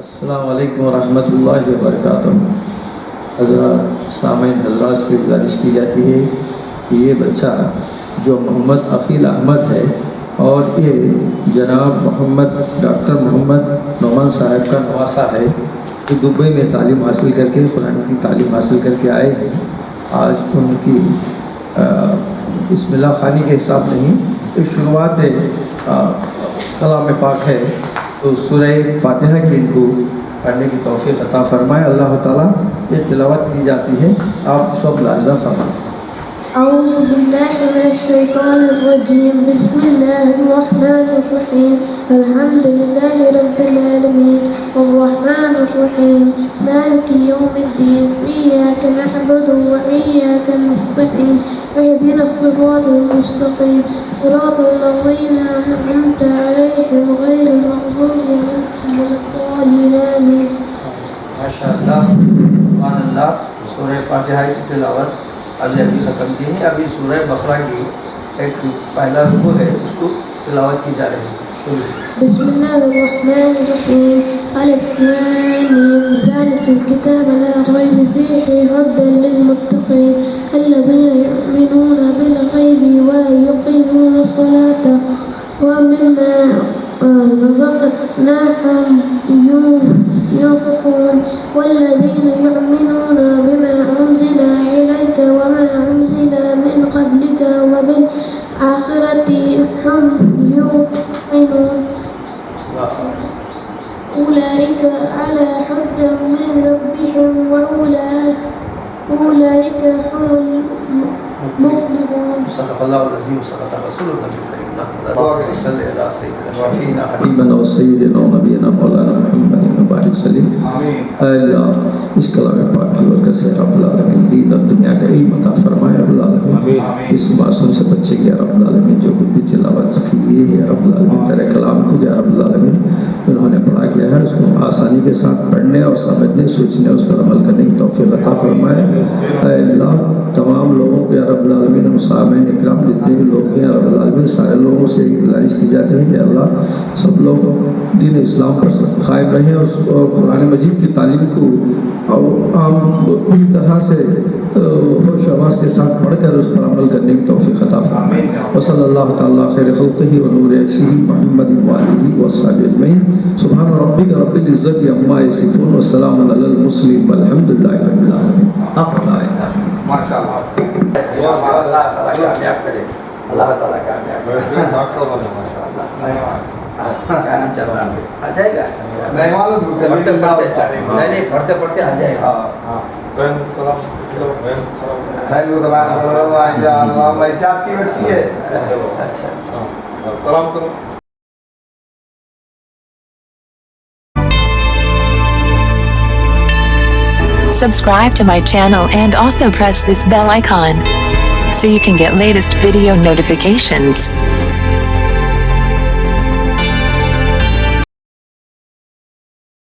السلام علیکم ورحمۃ اللہ وبرکاتہ۔ حضرات سامعین حضرات سے گزارش کی جاتی ہے کہ یہ بچہ جو محمد عقیل احمد ہے اور یہ جناب ڈاکٹر محمد نعمان صاحب کا نواسا ہے، جو دبئی میں تعلیم حاصل کر کے قرآن کی تعلیم حاصل کر کے آئے ہیں۔ آج ان کی بسم اللہ خوانی کے حساب نہیں، ایک شروعات کلام پاک ہے، تو سورہ فاتحہ کی ان کو پڑھنے کی توفیق عطا فرمائے اللہ تعالیٰ۔ یہ تلاوت کی جاتی ہے، آپ سب لاحظہ فرمائیں۔ أعوذ بالله من الشيطان الرجيم بسم الله الرحمن الرحيم الحمد لله رب العالمين الرحمن الرحيم مالك يوم الدين إياك نعبد وإياك نستعين اهدنا الصراط المستقيم صراط الذين أنعمت عليهم غير المغضوب عليهم ولا الضالين آمين۔ ماشاءاللہ سبحان اللہ۔ سورہ فاتحہ کی تلاوت ابھی ختم کی ہے، ابھی سورہ بقرہ کی ایک پہلا رکوع ہے، اس کو تلاوت کی جا رہی ہے۔ بسم الله الرحمن الرحيم ألف لام ميم ذلك الكتاب لا ريب فيه هدى للمتقين الذين يؤمنون بالغيب ويقيمون الصلاة ومما رزقناهم ينفقون والذين يؤمنون بما أنزل إليك وما أنزل من قبلك وبالآخرة هم يوقنون أولئك على هدى من ربهم وأولئك هم المفلحون۔ صدق اللہ العظیم صدق رسول اللہ الکریم۔ اللہم صلی علی سیدنا شفیعنا حبیبنا و سیدنا و نبینا مولانا محمد مبارک وسلم۔ اے اللہ اس کلام پاک کی برکت سے رب العالمین دین اور دنیا کا علم عطا فرمائے رب العالمین۔ اس معصوم سے بچے کے رب العالمین جو کچھ بھی تلاوت کی ہے رب العالمین تیرے کلام کو یا رب العالمین انہوں نے پڑھا کیا ہے، اس کو آسانی کے ساتھ پڑھنے اور سمجھنے سوچنے اس پر عمل کرنے کی توفیق عطا فرمائے۔ اے اللہ تمام لوگوں کے رب العالمین سامعین اکرام جتنے بھی لوگ ہیں رب العالمین سارے لوگوں سے گزارش کی جاتی ہے کہ اللہ سب لوگ دین اسلام پر قائم رہیں اور قرآن مجید کی تعلیم کو عام پوری طرح سے ہوش آواز کے ساتھ پڑھ کر اس پر عمل کرنے کی توفیق عطا فرمائے۔ وصلی اللہ تعالیٰ خیر خلقہ و نور عرشہ محمد وآلہ وصحبہ اجمعین۔ سبحان ربک رب العزت عما یصفون وسلام علی المرسلین والحمد للہ رب العالمین۔ ماشاء اللہ اللہ تعالیٰ کامیاب کرے، اللہ تعالیٰ کامیاب کرے۔ ڈاکٹر بنے ماشاء اللہ۔ کہنا چل رہا ہے آ جائے گا، نہیں معلوم پڑھتے پڑھتے آ جائے گا۔ چاچی بچی ہے، اچھا اچھا سلام کرو۔ Subscribe to my channel and also press this bell icon so you can get latest video notifications.